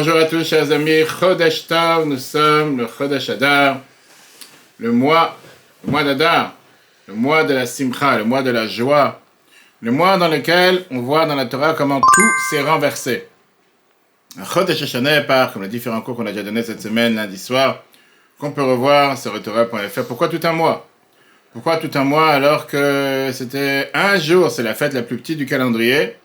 Bonjour à tous, chers amis. Chodesh Tov, nous sommes le Chodesh Adar, le mois d'Adar, le mois de la Simcha, le mois de la joie, le mois dans lequel on voit dans la Torah comment tout s'est renversé. Chodesh Hashanah part, comme les différents cours qu'on a déjà donnés cette semaine, lundi soir, qu'on peut revoir sur Torah.fr. Pourquoi tout un mois? Pourquoi tout un mois alors que c'était un jour, c'est la fête la plus petite du calendrier?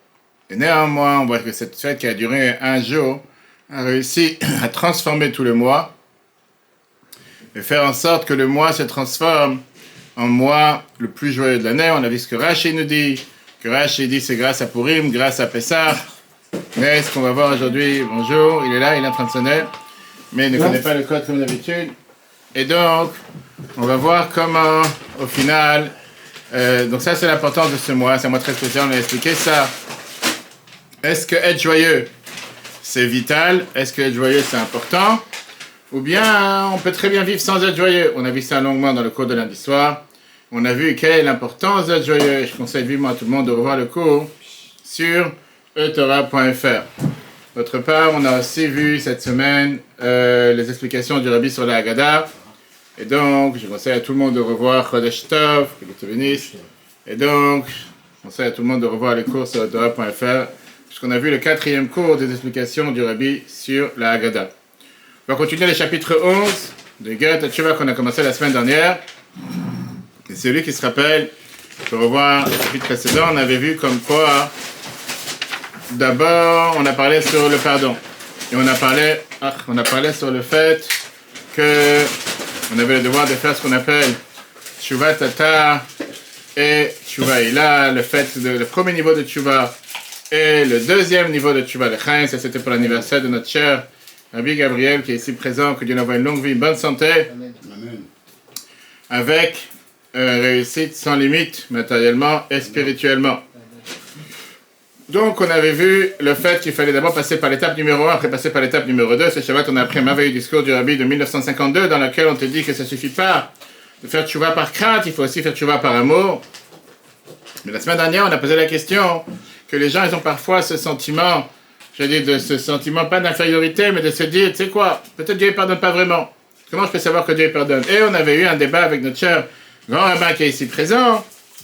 Et néanmoins, on voit que cette fête qui a duré un jour a réussi à transformer tout le mois et faire en sorte que le mois se transforme en mois le plus joyeux de l'année. On a vu ce que Rashi nous dit, que Rashi dit c'est grâce à Purim, grâce à Pessah. Mais ce qu'on va voir aujourd'hui, bonjour, il est là, il est en train de sonner, mais il ne connaît pas le code comme d'habitude. Et donc, on va voir comment, au final, donc ça c'est l'importance de ce mois, c'est un mois très spécial, on a expliqué ça. Est-ce que être joyeux, c'est vital? Est-ce que être joyeux, c'est important? Ou bien, on peut très bien vivre sans être joyeux? On a vu ça longuement dans le cours de lundi soir. On a vu quelle est l'importance d'être joyeux. Je conseille vivement à tout le monde de revoir le cours sur etorah.fr. D'autre part, on a aussi vu cette semaine les explications du Rabbi sur la Haggadah. Et donc, je conseille à tout le monde de revoir Chodesh Tov, que Dieu te bénisse. Et donc, je conseille à tout le monde de revoir les cours sur etorah.fr. Puisqu'on a vu le 4e cours des explications du Rabbi sur la Haggadah. On va continuer le chapitre 11 de Igeret HaTeshuvah qu'on a commencé la semaine dernière. Et celui qui se rappelle, pour revoir le chapitre précédent, on avait vu comme quoi, d'abord, on a parlé sur le pardon. Et on a parlé sur le fait que on avait le devoir de faire ce qu'on appelle Teshuvah Tata et Teshuvah Ila, le premier niveau de Teshuvah. Et le deuxième niveau de Teshuvah Lechaim, ça c'était pour l'anniversaire de notre cher Rabbi Gabriel qui est ici présent, que Dieu nous envoie une longue vie, bonne santé, Amen. Avec réussite sans limite, matériellement et spirituellement. Donc on avait vu le fait qu'il fallait d'abord passer par l'étape numéro 1, après passer par l'étape numéro 2. Ce Shabbat, on a appris un merveilleux discours du Rabbi de 1952 dans lequel on te dit que ça ne suffit pas de faire Teshuvah par crainte, il faut aussi faire Teshuvah par amour. Mais la semaine dernière, on a posé la question que les gens, ils ont parfois ce sentiment, de ce sentiment pas d'infériorité, mais de se dire, tu sais quoi, peut-être Dieu ne pardonne pas vraiment. Comment je peux savoir que Dieu pardonne? Et on avait eu un débat avec notre cher grand rabbin qui est ici présent.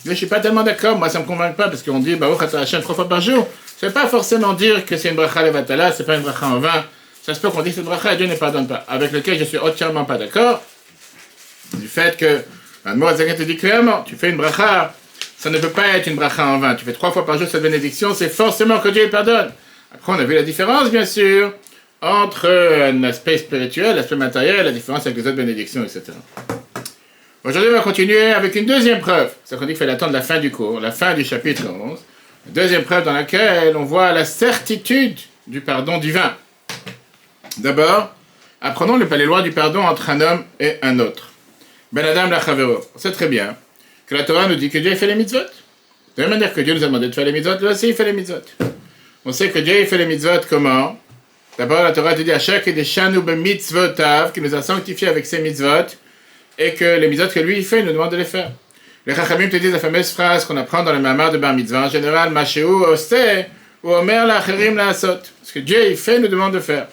Mais je ne suis pas tellement d'accord, moi ça ne me convainc pas, parce qu'on dit, Baruch Atah Hashem 3 fois par jour. Ça ne veut pas forcément dire que c'est une bracha levatala, c'est pas une bracha en vain. Ça se peut qu'on dise cette bracha et Dieu ne pardonne pas. Avec lequel je suis entièrement pas d'accord. Du fait que, un mot te dit clairement, tu fais une bracha, ça ne peut pas être une bracha en vain. Tu fais 3 fois par jour cette bénédiction, c'est forcément que Dieu pardonne. Après, on a vu la différence, bien sûr, entre un aspect spirituel, l'aspect matériel, la différence avec les autres bénédictions, etc. Aujourd'hui, on va continuer avec une deuxième preuve. C'est qu'on dit qu'il fallait attendre la fin du cours, la fin du chapitre 11. Une deuxième preuve dans laquelle on voit la certitude du pardon divin. D'abord, apprenons les lois du pardon entre un homme et un autre. Ben Adam la Chavero. On sait très bien que la Torah nous dit que Dieu fait les mitzvot. De la même manière que Dieu nous a demandé de faire les mitzvot, lui aussi il fait les mitzvot. On sait que Dieu il fait les mitzvot comment? D'abord la Torah te dit à chaque des shanu be mitzvotav, qui nous a sanctifiés avec ses mitzvot, et que les mitzvot que lui il fait, il nous demande de les faire. Les Chachamim te disent la fameuse phrase qu'on apprend dans le mamar de Bar Mitzvah, en général, Mashéu osté, ou Omer l'acherim la asot. Ce que Dieu il fait, nous demande de faire.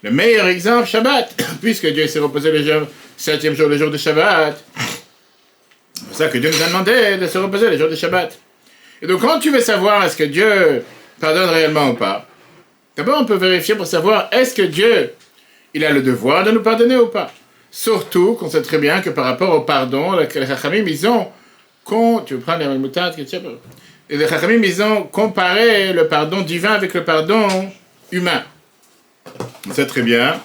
Le meilleur exemple, Shabbat, puisque Dieu s'est reposé le 7e jour, le jour de Shabbat. C'est pour ça que Dieu nous a demandé de se reposer les jours de Shabbat. Et donc, quand tu veux savoir est-ce que Dieu pardonne réellement ou pas, d'abord on peut vérifier pour savoir est-ce que Dieu, il a le devoir de nous pardonner ou pas. Surtout qu'on sait très bien que par rapport au pardon, les Chachamim, ils ont, tu veux prendre les moutades, les Chachamim, ils ont comparé le pardon divin avec le pardon humain. On sait très bien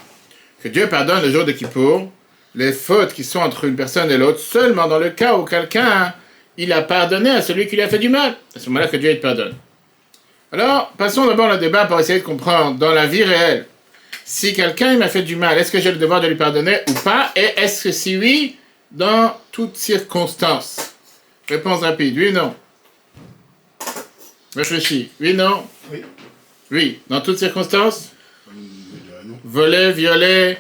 que Dieu pardonne le jour de Kippour les fautes qui sont entre une personne et l'autre, seulement dans le cas où quelqu'un, il a pardonné à celui qui lui a fait du mal. À ce moment-là que Dieu il te pardonne. Alors, passons d'abord le débat pour essayer de comprendre, dans la vie réelle, si quelqu'un m'a fait du mal, est-ce que j'ai le devoir de lui pardonner ou pas? Et est-ce que si oui, dans toutes circonstances? Réponse rapide, oui ou non? Réfléchis, oui, non? Oui. Oui, dans toutes circonstances? Volé, violé,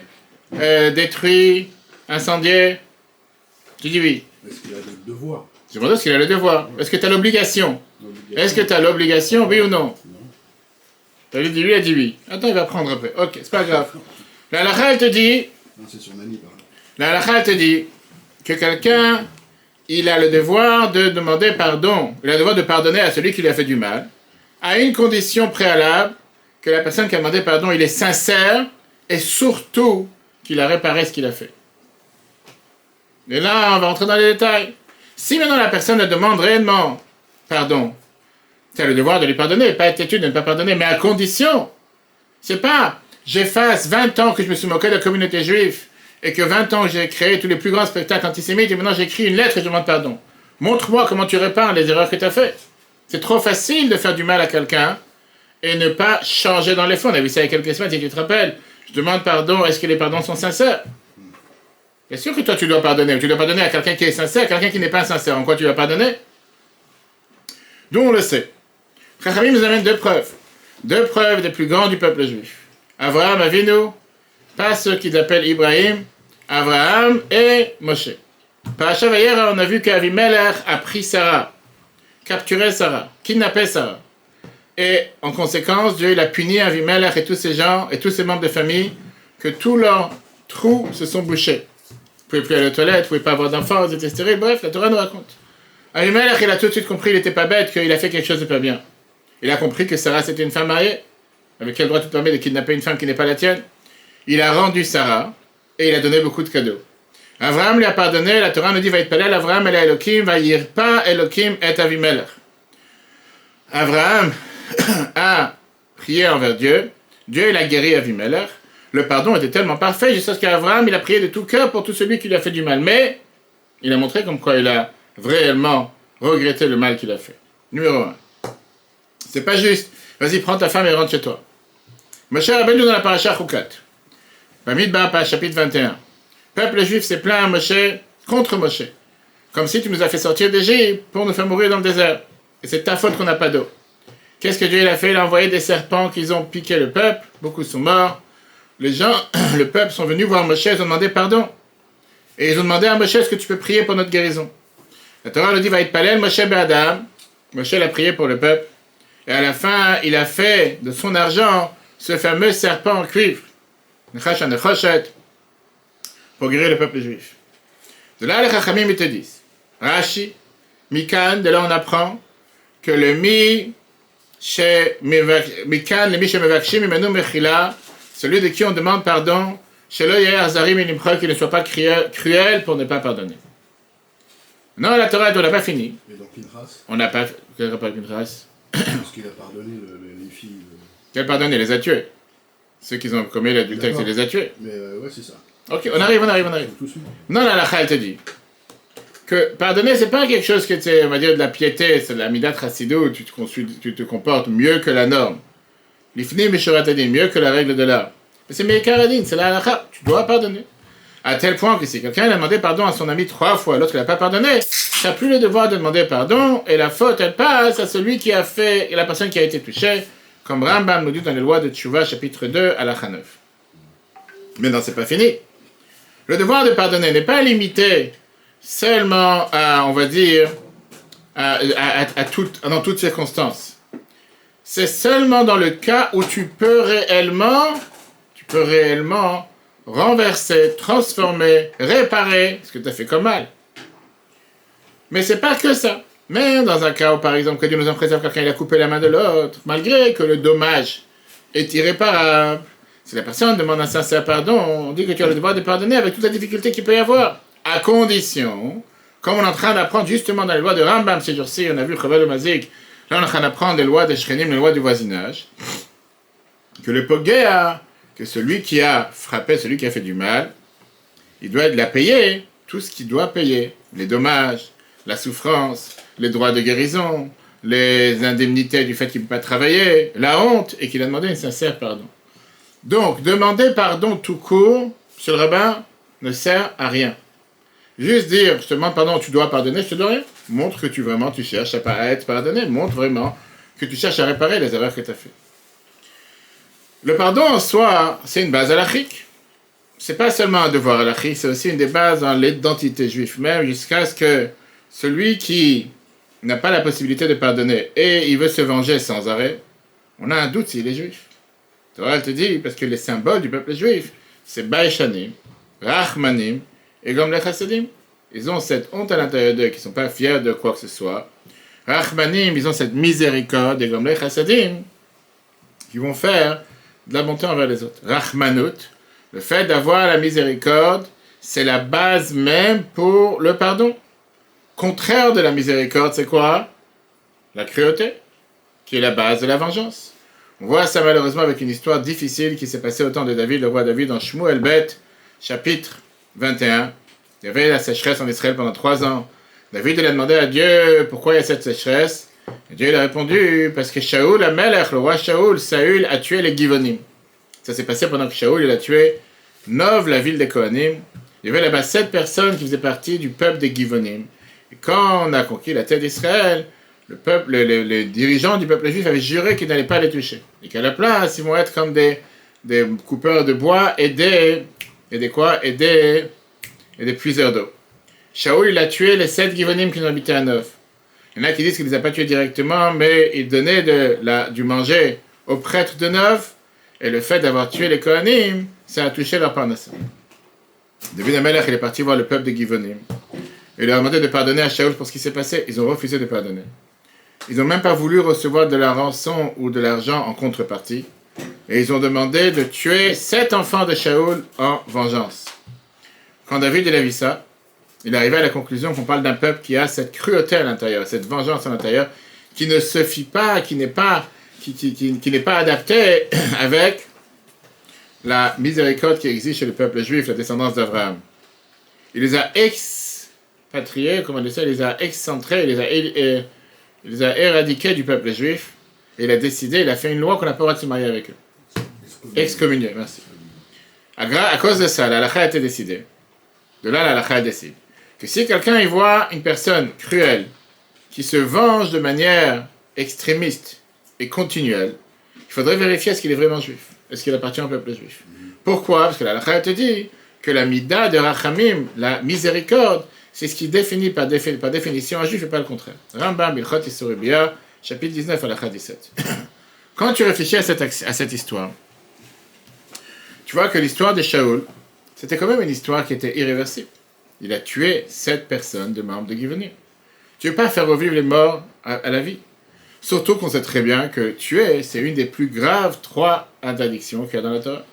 détruit, incendié? Tu dis oui. Est-ce qu'il a le devoir? Je me demande est-ce qu'il a le devoir. Est-ce que tu as l'obligation? Est-ce que tu as l'obligation, oui ou non? lui dit oui, il a dit oui. Attends, il va prendre après. Ok, c'est pas grave. La halakha, elle te dit... Non, c'est son ami, pardon. La halakha, elle te dit que quelqu'un, il a le devoir de demander pardon. Il a le devoir de pardonner à celui qui lui a fait du mal, à une condition préalable, que la personne qui a demandé pardon, il est sincère, et surtout qu'il a réparé ce qu'il a fait. Et là, on va rentrer dans les détails. Si maintenant la personne le demande réellement pardon, c'est le devoir de lui pardonner, pas être têtu de ne pas pardonner, mais à condition. C'est pas, j'efface 20 ans que je me suis moqué de la communauté juive, et que 20 ans j'ai créé tous les plus grands spectacles antisémites, et maintenant j'écris une lettre et je demande pardon. Montre-moi comment tu répares les erreurs que tu as faites. C'est trop facile de faire du mal à quelqu'un, et ne pas changer dans les fonds. On a vu ça il y a quelques semaines, si tu te rappelles. Je demande pardon, est-ce que les pardons sont sincères? Bien sûr que toi tu dois pardonner. Tu dois pardonner à quelqu'un qui est sincère, à quelqu'un qui n'est pas sincère. En quoi tu vas pardonner? D'où on le sait. Chachamim nous amène deux preuves. Deux preuves des plus grands du peuple juif. Abraham Avinu, pas ceux qu'ils appellent Ibrahim, Abraham et Moshe. Parashat Vayera, on a vu qu'Avimelech a pris Sarah, capturé Sarah, kidnappé Sarah. Et en conséquence, Dieu il a puni Avimelech et tous ces gens et tous ses membres de famille que tous leurs trous se sont bouchés. Vous ne pouvez plus aller aux toilettes, vous ne pouvez pas avoir d'enfants, vous êtes stérile. Bref, la Torah nous raconte. Avimelech, il a tout de suite compris, il n'était pas bête, qu'il a fait quelque chose de pas bien. Il a compris que Sarah c'était une femme mariée. Avec quel droit tu te permets de kidnapper une femme qui n'est pas la tienne? Il a rendu Sarah et il a donné beaucoup de cadeaux. Abraham lui a pardonné, la Torah nous dit va être palel, Abraham et Elohim, va yirpa Elohim et Avimelech. Abraham a prié envers Dieu, Dieu il a guéri Avimelech. Le pardon était tellement parfait jusqu'à ce qu'Abraham il a prié de tout cœur pour tout celui qui lui a fait du mal. Mais il a montré comme quoi il a réellement regretté le mal qu'il a fait. Numéro 1. C'est pas juste. Vas-y, prends ta femme et rentre chez toi. Moshe Rabbeinu dans la paracha Chukat. Bamidbar, chapitre 21. Peuple juif s'est plaint à Moshe contre Moshe. Comme si tu nous as fait sortir d'Égypte pour nous faire mourir dans le désert. Et c'est ta faute qu'on n'a pas d'eau. Qu'est-ce que Dieu il a fait? Il a envoyé des serpents qui ont piqué le peuple. Beaucoup sont morts. Les gens, le peuple, sont venus voir Moshe, ils ont demandé pardon. Et ils ont demandé à Moshe, est-ce que tu peux prier pour notre guérison? La Torah nous dit, va être palel, Moshe Be'adam. Moshe a prié pour le peuple. Et à la fin, il a fait de son argent ce fameux serpent en cuivre, pour guérir le peuple juif. De là, les Chachamim ils te disent, Rashi, Mikan, de là on apprend que le Mikan, le mi chez Mevakshim, Imenu Mechila, celui de qui on demande pardon, chez le Yair Zarim et Nimcha, qu'il ne soit pas cruel pour ne pas pardonner. Non, la Torah, on n'a pas fini. Et donc Pinchas, On n'a pas. Quel rapport avec Pinchas? parce qu'il a pardonné les filles. Quel pardon? Il les a tués. Ceux qui ont commis l'adultère, il les a tués. Mais ouais, c'est ça. Ok, on arrive. Tout suite. Non, la halakha, elle te dit que pardonner, c'est pas quelque chose que c'est, on va dire, de la piété, c'est de la midat chassidou, tu te comportes mieux que la norme. L'ifni mishoratadin, mieux que la règle de l'art. Mais c'est meikaradin, c'est la halakha, tu dois pardonner. À tel point que si quelqu'un a demandé pardon à son ami 3 fois, l'autre il n'a pas pardonné, tu n'as plus le devoir de demander pardon, et la faute, elle passe à celui qui a fait, et la personne qui a été touchée, comme Rambam nous dit dans les lois de Tchouva, chapitre 2, halakha 9. Mais non, c'est pas fini. Le devoir de pardonner n'est pas limité seulement à, on va dire, dans toutes circonstances. C'est seulement dans le cas où tu peux réellement renverser, transformer, réparer ce que tu as fait comme mal. Mais c'est pas que ça. Mais dans un cas où, par exemple, que Dieu nous en préserve, quelqu'un il a coupé la main de l'autre, malgré que le dommage est irréparable, si la personne demande un sincère pardon, on dit que tu as le devoir de pardonner avec toute la difficulté qu'il peut y avoir. À condition, comme on est en train d'apprendre justement dans les lois de Rambam ces jours-ci, on a vu Chaval Mazik, là on est en train d'apprendre les lois des Shchenim, les lois du voisinage, que le Pogéa, que celui qui a frappé, celui qui a fait du mal, il doit la payer, tout ce qu'il doit payer, les dommages, la souffrance, les droits de guérison, les indemnités du fait qu'il ne peut pas travailler, la honte, et qu'il a demandé un sincère pardon. Donc, demander pardon tout court, monsieur le rabbin, ne sert à rien. Juste dire, je te demande pardon, tu dois pardonner, je te dois rien. Montre que tu cherches à être pardonné, montre vraiment que tu cherches à réparer les erreurs que tu as faites. Le pardon en soi, c'est une base halachique. C'est pas seulement un devoir halachique, c'est aussi une des bases dans l'identité juive même, jusqu'à ce que celui qui n'a pas la possibilité de pardonner et il veut se venger sans arrêt, On a un doute s'il est juif. Torah, elle te dit, parce que les symboles du peuple juif, c'est Baïchanim, Rachmanim et Gomlei Chassidim. Ils ont cette honte à l'intérieur d'eux, qui ne sont pas fiers de quoi que ce soit. Rachmanim, ils ont cette miséricorde, et Gomlei Chassidim, qui vont faire de la bonté envers les autres. Rachmanut, le fait d'avoir la miséricorde, c'est la base même pour le pardon. Contraire de la miséricorde, c'est quoi? La cruauté, qui est la base de la vengeance. On voit ça malheureusement avec une histoire difficile qui s'est passée au temps de David, le roi David, dans Shmuel Bet, chapitre 21. Il y avait la sécheresse en Israël pendant 3 ans. David il a demandé à Dieu pourquoi il y a cette sécheresse. Et Dieu il a répondu parce que Shaoul, Amelech, le roi Shaoul, Saül a tué les Givonim. Ça s'est passé pendant que Shaoul il a tué Nov, la ville des Kohanim. Il y avait là-bas 7 personnes qui faisaient partie du peuple des Givonim. Et quand on a conquis la terre d'Israël, les dirigeants du peuple juif avaient juré qu'ils n'allaient pas les toucher. Et qu'à la place, ils vont être comme des coupeurs de bois et des puiseurs d'eau. Shaoul, il a tué les 7 Givonim qui habitaient à Nov. Il y en a qui disent qu'il ne les a pas tués directement, mais il donnait du manger aux prêtres de Nov. Et le fait d'avoir tué les Kohanim, ça a touché leur parnassa. David Amelech, il est parti voir le peuple de Givonim. Il leur a demandé de pardonner à Shaoul pour ce qui s'est passé. Ils ont refusé de pardonner. Ils n'ont même pas voulu recevoir de la rançon ou de l'argent en contrepartie. Et ils ont demandé de tuer 7 enfants de Shaoul en vengeance. Quand David il a vu ça, il est arrivé à la conclusion qu'on parle d'un peuple qui a cette cruauté à l'intérieur, cette vengeance à l'intérieur, qui ne se fie pas, qui n'est pas adapté avec la miséricorde qui existe chez le peuple juif, la descendance d'Abraham. Il les a expatriés, comment on dit ça, il les a excentrés, il les a éradiqués du peuple juif, et il a fait une loi qu'on n'a pas le droit de se marier avec eux. Excommunié, merci. À cause de ça, la halakha a été décidée. De là, la halakha décide que si quelqu'un y voit une personne cruelle qui se venge de manière extrémiste et continuelle, il faudrait vérifier est-ce qu'il est vraiment juif, est-ce qu'il appartient au peuple juif. Pourquoi? Parce que la halakha te dit que la mida de rachamim, la miséricorde, c'est ce qui définit par définition un juif et pas le contraire. Rambam, Ilchot Isur Bia, chapitre 19, halakha 17. Quand tu réfléchis à cette histoire, tu vois que l'histoire de Shaoul, c'était quand même une histoire qui était irréversible. Il a tué 7 personnes de membres de Givonim. Tu ne veux pas faire revivre les morts à la vie. Surtout qu'on sait très bien que tuer, c'est une des plus graves 3 interdictions qu'il y a dans la Torah.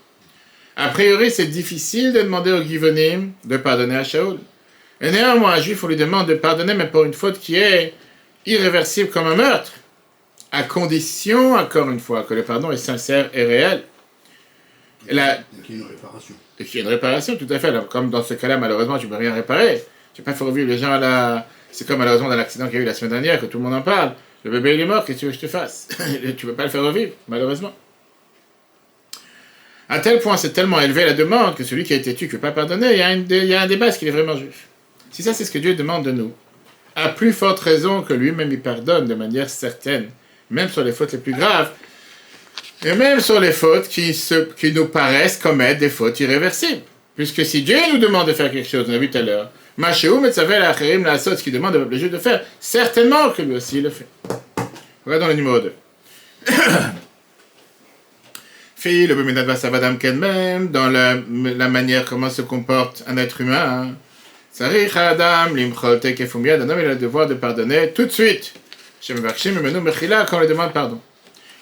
A priori, c'est difficile de demander aux Givonim de pardonner à Shaoul. Et néanmoins, un juif, on lui demande de pardonner, mais pour une faute qui est irréversible comme un meurtre, à condition, encore une fois, que le pardon est sincère et réel. Et qu'il y ait une réparation. Et qu'il y ait une réparation, tout à fait. Alors, comme dans ce cas-là, malheureusement, tu ne peux rien réparer. Tu ne peux pas faire revivre les gens à la... C'est comme malheureusement dans l'accident qu'il y a eu la semaine dernière, que tout le monde en parle. Le bébé, il est mort, qu'est-ce que tu veux que je te fasse? Tu ne peux pas le faire revivre, malheureusement. À tel point, c'est tellement élevé la demande que celui qui a été tué ne peut pas pardonner. Il y a un débat, est-ce qu'il est vraiment juif? Si ça, c'est ce que Dieu demande de nous, à plus forte raison que lui-même il pardonne de manière certaine, même sur les fautes les plus graves, et même sur les fautes qui nous paraissent comme être des fautes irréversibles. Puisque si Dieu nous demande de faire quelque chose, on a vu tout à l'heure, Machéou Metzavel Acherim la Sot, ce qu'il demande au peuple juif de faire, certainement que lui aussi il le fait. Regardons le numéro 2. Fille, le Beminad Vasavadam Kedmem, dans la manière comment se comporte un être humain. Sarich Adam, Limchol Tekefumyad, un homme il a le devoir de pardonner tout de suite. Shemevakshim Menu Mechila, quand on lui demande pardon.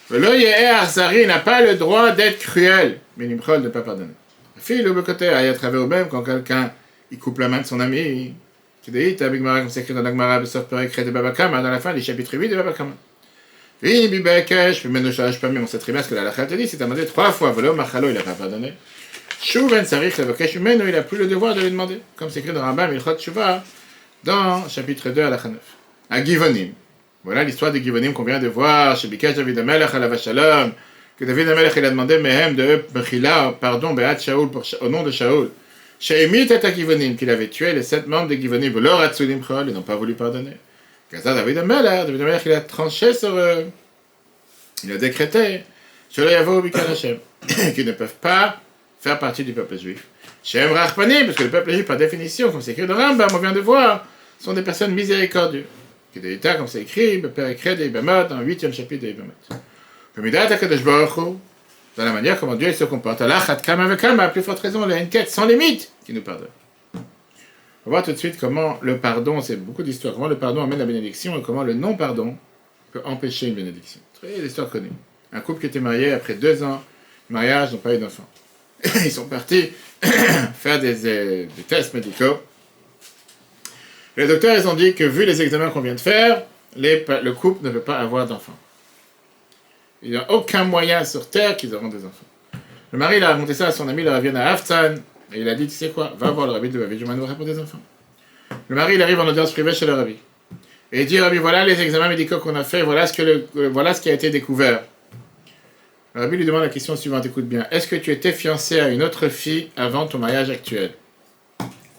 Velo Yehe Arzari n'a pas le droit d'être cruel, mais Limchol ne pas pardonner. Fille, le côté, à travers eux-mêmes, quand quelqu'un il coupe la main de son ami, qui dit, t'as Big Mara, comme c'est écrit dans l'Agmara, Bessof Perek de Babakama, dans la fin du chapitre 8 de Babakama. Oui, Bibekesh, puis Menouchage, pas mis, on sait très bien ce que la halakha te dit, c'est demandé 3 fois, Velo Machalo, il n'a pas pardonné. Shouven Sarich Levakesh Meno, il n'a plus le devoir de lui demander, comme c'est écrit dans Rambam, Ilchot Shuvah, dans chapitre 2, halakha 9. À Givonim. Voilà l'histoire des Givonim qu'on vient de voir, chez Bikesh David Amelech, à la Vachalom, que David Amelech, il a demandé Mehem de Mechila, pardon, Beat Shaoul, au nom de Shaoul. Shemit et Givonim, qu'il avait tué les 7 membres des Givonim, Velo Ratsulim Chol, ils n'ont pas voulu pardonner. Gaza David Amelech, il a tranché sur eux. Il a décrété, sur le Yavo Bikar Hashem, qu'ils ne peuvent pas faire partie du peuple juif. Shem Rachpanim, parce que le peuple juif, par définition, comme c'est écrit dans Rambam, on vient de voir, sont des personnes miséricordieuses. Qui des états, comme c'est écrit, Perek de Ibamot, dans le 8e chapitre de Ibamot. Dans la manière comment Dieu se comporte. Allah, à plus forte raison, il y a une quête sans limite qui nous pardonne. On va voir tout de suite comment le pardon, c'est beaucoup d'histoires, comment le pardon amène la bénédiction et comment le non-pardon peut empêcher une bénédiction. Très l'histoire connue. Un couple qui était marié après 2 ans de mariage, n'ont pas eu d'enfant. Ils sont partis faire des tests médicaux. Les docteurs, ils ont dit que vu les examens qu'on vient de faire, le couple ne peut pas avoir d'enfant. Il n'y a aucun moyen sur Terre qu'ils auront des enfants. Le mari, il a raconté ça à son ami, le Rav à Haftzan, et il a dit, tu sais quoi, va voir le Rabbi de Rabbi Jumanoura pour des enfants. Le mari, il arrive en audience privée chez le Rabbi. Et il dit, Rabbi, voilà les examens médicaux qu'on a fait, voilà ce qui a été découvert. Le Rabbi lui demande la question suivante, écoute bien. Est-ce que tu étais fiancé à une autre fille avant ton mariage actuel?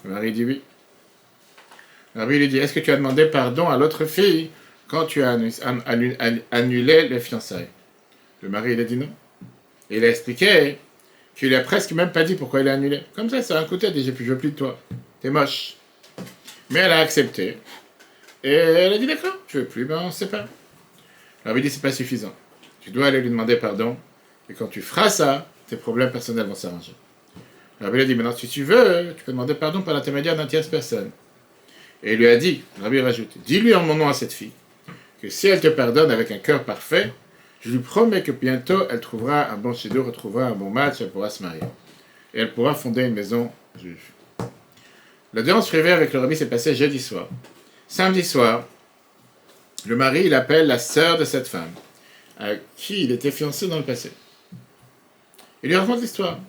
Le mari dit oui. Le Rabbi lui dit, est-ce que tu as demandé pardon à l'autre fille quand tu as annulé les fiançailles? Le mari, il a dit non. Et il a expliqué qu'il a presque même pas dit pourquoi il a annulé. Comme ça, un coup de tête, il dit, je veux plus de toi. T'es moche. Mais elle a accepté. Et elle a dit, d'accord, je veux plus, ben on se sépare. Le Rabbi dit, c'est pas suffisant. Tu dois aller lui demander pardon. Et quand tu feras ça, tes problèmes personnels vont s'arranger. Le Rabbi lui a dit, maintenant, si tu veux, tu peux demander pardon par l'intermédiaire d'un tierce personne. Et il lui a dit, le Rabbi rajoute, dis-lui en mon nom à cette fille, que si elle te pardonne avec un cœur parfait, je lui promets que bientôt, elle trouvera un bon shidduch, retrouvera un bon match, elle pourra se marier. Et elle pourra fonder une maison juive. L'audience privée avec le Rabbi s'est passée jeudi soir. Samedi soir, le mari, il appelle la sœur de cette femme, à qui il était fiancé dans le passé. Il lui raconte l'histoire.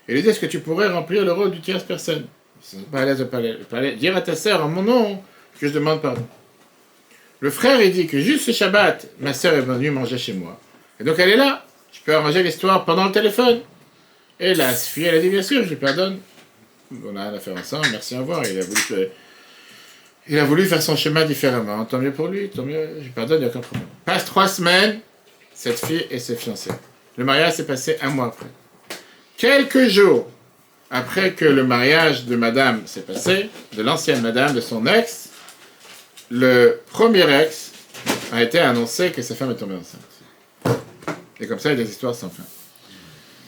Il lui dit, est-ce que tu pourrais remplir le rôle du tierce personne? Ils ne sont pas à l'aise de parler. Dire à ta sœur en mon nom que je demande pardon. Le frère, il dit que juste ce Shabbat, ma sœur est venue manger chez moi. Et donc elle est là. Je peux arranger l'histoire pendant le téléphone. Et la fille, elle a dit, bien sûr, je lui pardonne. On a rien à faire ensemble, merci, au revoir. Il a voulu faire son chemin différemment. Tant mieux pour lui, tant mieux, je lui pardonne, il n'y a aucun problème. Passe 3 semaines, cette fille et ses fiancés. Le mariage s'est passé 1 mois après. Quelques jours après que le mariage de madame s'est passé, de l'ancienne madame, de son ex, le premier ex a été annoncé que sa femme est tombée enceinte. Et comme ça, il y a des histoires sans fin.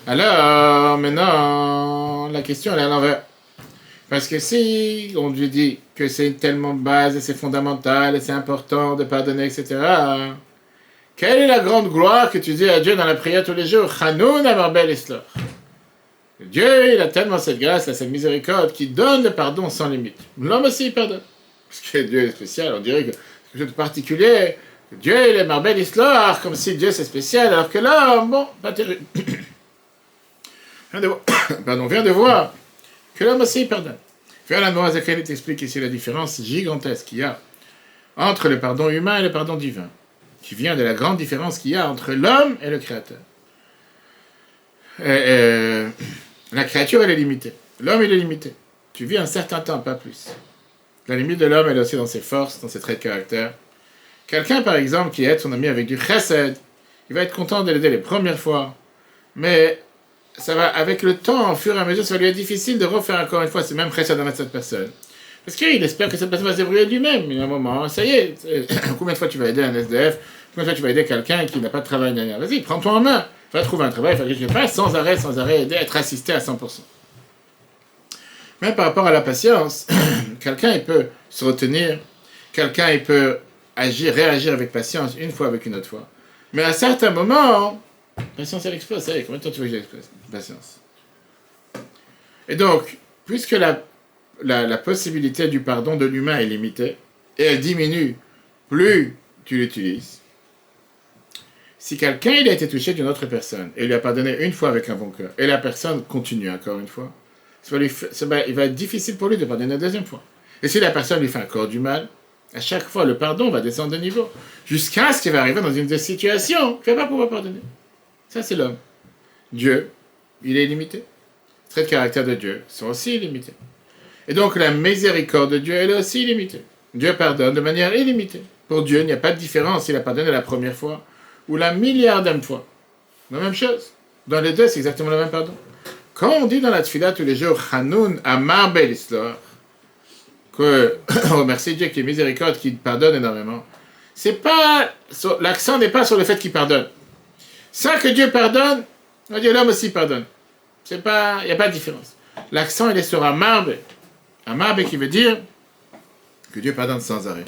Alors, maintenant, la question elle est à l'envers. Parce que si on lui dit que c'est tellement base et c'est fondamental et c'est important de pardonner, etc., quelle est la grande gloire que tu dis à Dieu dans la prière tous les jours? Chanoun amarbel islor. Dieu, il a tellement cette grâce, cette miséricorde qui donne le pardon sans limite. L'homme aussi, il pardonne. Parce que Dieu est spécial, on dirait que c'est quelque chose de particulier. Dieu, il est marbel islor, comme si Dieu c'est spécial, alors que l'homme, bon, pas terrible. Vient de voir que l'homme aussi pardonne. Faire Zacharie t'explique ici la différence gigantesque qu'il y a entre le pardon humain et le pardon divin, qui vient de la grande différence qu'il y a entre l'homme et le Créateur. La créature, elle est limitée. L'homme, il est limité. Tu vis un certain temps, pas plus. La limite de l'homme, elle est aussi dans ses forces, dans ses traits de caractère. Quelqu'un, par exemple, qui aide son ami avec du chesed, il va être content de l'aider les premières fois, mais ça va, avec le temps, au fur et à mesure, ça va lui être difficile de refaire encore une fois ce même chesed avec cette personne. Parce qu'il espère que cette personne va se débrouiller lui-même. Il y a un moment, ça y est, combien de fois tu vas aider un SDF, combien de fois tu vas aider quelqu'un qui n'a pas de travail derrière. Vas-y, prends-toi en main, va trouver un travail, fais quelque chose, sans arrêt, aider, être assisté à 100%. Même par rapport à la patience, quelqu'un il peut se retenir, quelqu'un il peut réagir avec patience une fois avec une autre fois. Mais à certains moments, patience elle explose, ça y est, combien de temps tu veux que j'explose? Patience. Et donc, puisque la possibilité du pardon de l'humain est limitée, et elle diminue plus tu l'utilises, si quelqu'un il a été touché d'une autre personne, et il lui a pardonné une fois avec un bon cœur, et la personne continue encore une fois, il va être difficile pour lui de pardonner une deuxième fois. Et si la personne lui fait encore du mal, à chaque fois le pardon va descendre de niveau, jusqu'à ce qu'il va arriver dans une situation qu'il ne va pas pouvoir pardonner. Ça c'est l'homme. Dieu, il est illimité. Les traits de caractère de Dieu sont aussi illimités. Et donc la miséricorde de Dieu, elle est aussi illimitée. Dieu pardonne de manière illimitée. Pour Dieu, il n'y a pas de différence s'il a pardonné la première fois ou la milliardième fois. La même chose. Dans les deux, c'est exactement le même pardon. Quand on dit dans la tfila tous les jours, Hanoun Amar Bel Islor, que on remercie Dieu qui est miséricorde, qui pardonne énormément, l'accent n'est pas sur le fait qu'il pardonne. Sans que Dieu pardonne, Dieu l'homme aussi pardonne. Il n'y a pas de différence. L'accent, il est sur Amarbe. Amarbe qui veut dire que Dieu pardonne sans arrêt.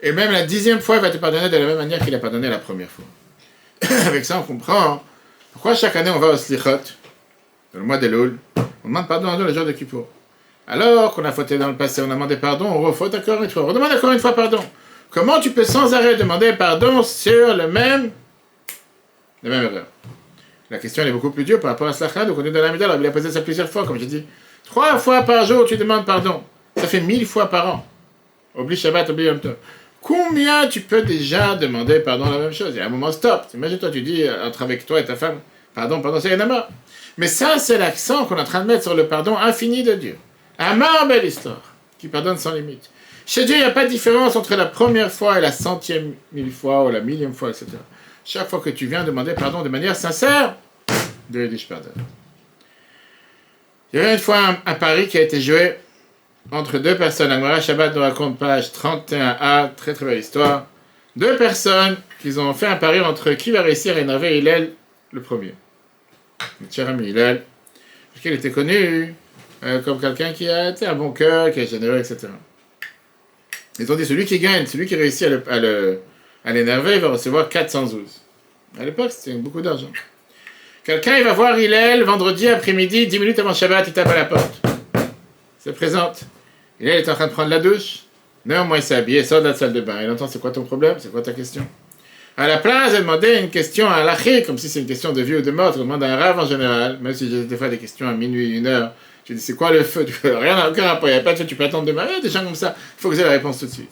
Et même la 10e fois, il va te pardonner de la même manière qu'il a pardonné la première fois. Avec ça, on comprend pourquoi chaque année on va au Slichot, dans le mois de Elul, on demande pardon à Dieu le jour de Kippour. Alors qu'on a fauté dans le passé, on a demandé pardon, on refaute encore une fois, on redemande encore une fois pardon. Comment tu peux sans arrêt demander pardon sur la même erreur? La question elle est beaucoup plus dure par rapport à Slachan, donc on est dans la Midal, il a posé ça plusieurs fois, comme j'ai dit. 3 fois par jour, tu demandes pardon. Ça fait 1000 fois par an. Oublie Shabbat, oublie Yom Tov. Combien tu peux déjà demander pardon la même chose? Il y a un moment stop. Imagine-toi, tu dis entre avec toi et ta femme, pardon, c'est un amas. Mais ça, c'est l'accent qu'on est en train de mettre sur le pardon infini de Dieu. Amar, belle histoire, qui pardonne sans limite. Chez Dieu, il n'y a pas de différence entre la première fois et la 100e mille fois ou la 1000e fois, etc. Chaque fois que tu viens demander pardon de manière sincère, Dieu dit je pardonne. Il y avait une fois un pari qui a été joué entre 2 personnes. Agmara Shabbat nous raconte page 31a, très très belle histoire. 2 personnes qui ont fait un pari entre qui va réussir à énerver Hillel le premier. Le cher ami Hillel, parce qu'il était connu comme quelqu'un qui a été un bon cœur, qui est généreux, etc. Ils ont dit celui qui gagne, celui qui réussit à l'énerver, il va recevoir 412. À l'époque, c'était beaucoup d'argent. Quelqu'un, il va voir Hillel vendredi après-midi, 10 minutes avant Shabbat, il tape à la porte. Il se présente. Hillel est en train de prendre la douche. Néanmoins, il s'est habillé, sort de la salle de bain. Il entend, c'est quoi ton problème? C'est quoi ta question? À la place, elle demandait une question à l'achri, comme si c'est une question de vie ou de mort. On demande à un rave en général, même si j'ai des fois des questions à minuit, 1h. Je dis, c'est quoi le feu? Rien, aucun rapport. Il n'y a pas de feu, tu peux attendre demain. Il y a des gens comme ça. Il faut que vous ayez la réponse tout de suite.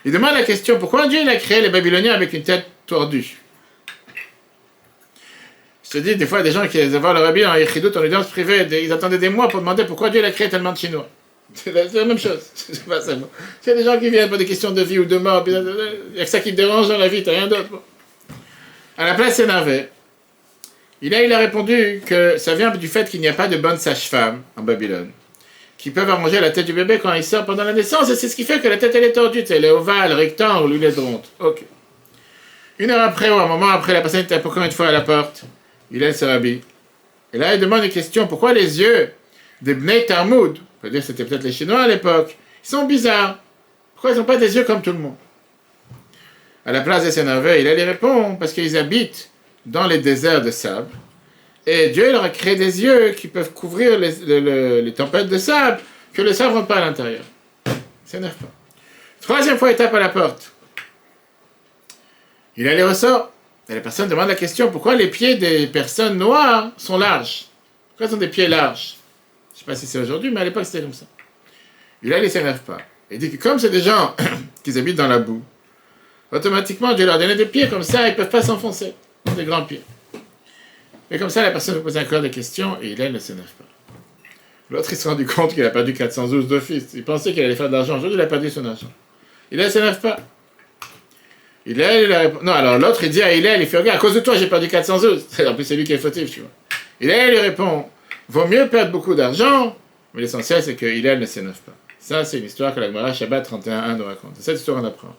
Il demande la question, pourquoi Dieu il a créé les Babyloniens avec une tête tordue? Je te dis, des fois, des gens qui avaient le rabbi en Yechidout, en audience privée, ils attendaient des mois pour demander pourquoi Dieu a créé tellement de Chinois. C'est la même chose. C'est pas ça. Il y a des gens qui viennent pour des questions de vie ou de mort, il y a que ça qui te dérange dans la vie, t'as rien d'autre. Bon. À la place s'énerver, il a répondu que ça vient du fait qu'il n'y a pas de bonnes sages-femmes en Babylone, qui peuvent arranger la tête du bébé quand il sort pendant la naissance, et c'est ce qui fait que la tête elle est tordue, elle est ovale, rectangle, ou elle est ronde. Ok. 1 heure après, ou un moment après, la personne était encore une fois à la porte. Il est le rabbi. Et là, il demande une question. Pourquoi les yeux des Bnei Talmud, on peut dire que c'était peut-être les Chinois à l'époque, ils sont bizarres? Pourquoi ils n'ont pas des yeux comme tout le monde? À la place de s'énerver, il allait répondre parce qu'ils habitent dans les déserts de sable. Et Dieu leur a créé des yeux qui peuvent couvrir les tempêtes de sable, que le sable ne rentre pas à l'intérieur. Il ne s'énerve pas. 3e fois, il tape à la porte. Il allait ressort. Et la personne demande la question, pourquoi les pieds des personnes noires sont larges? Pourquoi ils ont des pieds larges? Je ne sais pas si c'est aujourd'hui, mais à l'époque c'était comme ça. Il ne s'énerve pas. Il dit que comme c'est des gens qui habitent dans la boue, automatiquement Dieu leur donnait des pieds comme ça, ils ne peuvent pas s'enfoncer. Des grands pieds. Et comme ça, la personne vous pose encore des questions et il ne s'énerve pas. L'autre, il s'est rendu compte qu'il a perdu 412 d'office. Il pensait qu'il allait faire de l'argent. Aujourd'hui, il a perdu son argent. Il ne s'énerve pas. Non, alors l'autre, il dit à Hillel, il fait, regarde, à cause de toi, j'ai perdu 412. En plus, c'est lui qui est fautif, tu vois. Hillel lui répond, vaut mieux perdre beaucoup d'argent, mais l'essentiel, c'est que Hillel ne s'énerve pas. Ça, c'est une histoire que la Gemara Shabbat 31.1 nous raconte. C'est cette histoire qu'on apprend.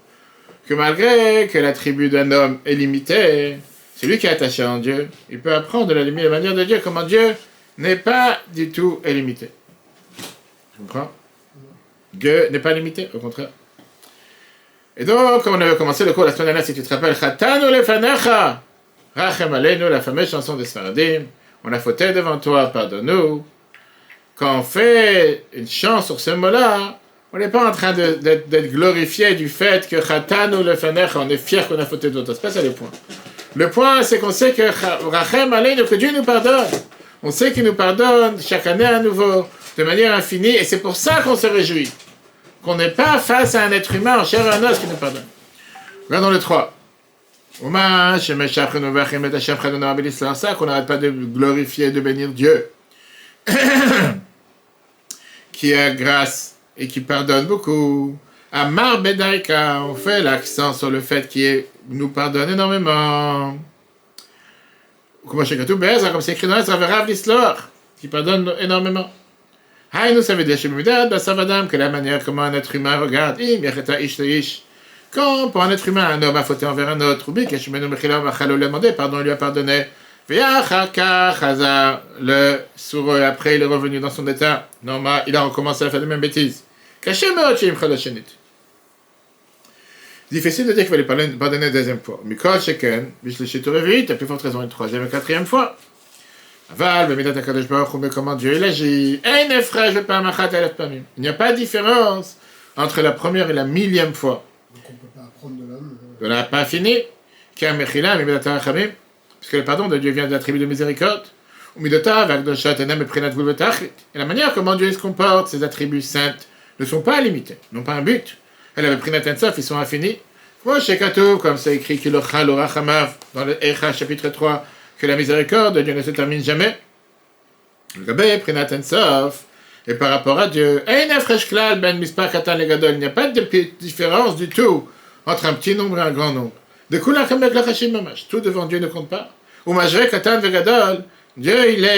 Que malgré que la tribu d'un homme est limitée, celui qui est attaché en Dieu, il peut apprendre de la manière de Dieu, comment Dieu n'est pas du tout illimité. Tu comprends? Dieu n'est pas limité, au contraire. Et donc, comme on avait commencé le cours la semaine dernière, si tu te rappelles, Chatanu lefanecha, Rachem aleinu, la fameuse chanson des Sfaradim, on a fauté devant toi, pardonne-nous. Quand on fait une chant sur ce mot-là, on n'est pas en train d'être glorifié du fait que Chatanu lefanecha, on est fier qu'on a fauté devant toi. C'est pas ça le point. Le point, c'est qu'on sait que Rachem aleinu, que Dieu nous pardonne. On sait qu'il nous pardonne chaque année à nouveau, de manière infinie, et c'est pour ça qu'on se réjouit. Qu'on n'est pas face à un être humain en chair et en os qui nous pardonne. Regardons le 3. Ça, qu'on n'arrête pas de glorifier, de bénir Dieu, qui a grâce et qui pardonne beaucoup. Amar Bedaika, on fait l'accent sur le fait qu'il nous pardonne énormément. Comme c'est écrit dans le l'histoire, qui pardonne énormément. Nous, ça veut dire que la manière comment un être humain regarde, Quand, pour un être humain, un homme a fauté envers un autre, ou bien Keshimenu Mechila Machalo lui a demandé, pardon, il lui a pardonné. Ve'achaka Chazar, le sourd, et après il est revenu dans son état normal, il a recommencé à faire les mêmes bêtises. Kashem Meochim Chadoshenit. Difficile de dire qu'il fallait pardonner une deuxième fois. Mikol Sheken, Bishlichit Revit, à plus forte raison une troisième et quatrième fois. Aval, Bemidat HaKadosh Baruch Hu, comment Dieu il agit. Ein Efresh Bepamachat Elef Pamim. Il n'y a pas de différence entre la première et la millième fois. Donc on ne peut pas apprendre de l'homme. On n'a pas fini. Car Mechila, Bemidat HaRachamim, parce que le pardon de Dieu vient de l'attribut de miséricorde. Ou Midota, Vagdoshat Enem et Prinat Vulvetachlit. Et la manière comment Dieu se comporte, ses attributs saints, ne sont pas limités, n'ont pas un but. Elle avait pris Natansof, ils sont infinis. Moi, chez Katou, comme c'est écrit, qu'il Chal Orachamav, dans le Echa, chapitre 3, que la miséricorde de Dieu ne se termine jamais. Le Gabé, pris Natansof, et par rapport à Dieu, il n'y a pas de différence du tout entre un petit nombre et un grand nombre. De Kula Kamek Lachashim Mamash, tout devant Dieu ne compte pas. Ou Majre Katan Vegadol, Dieu, il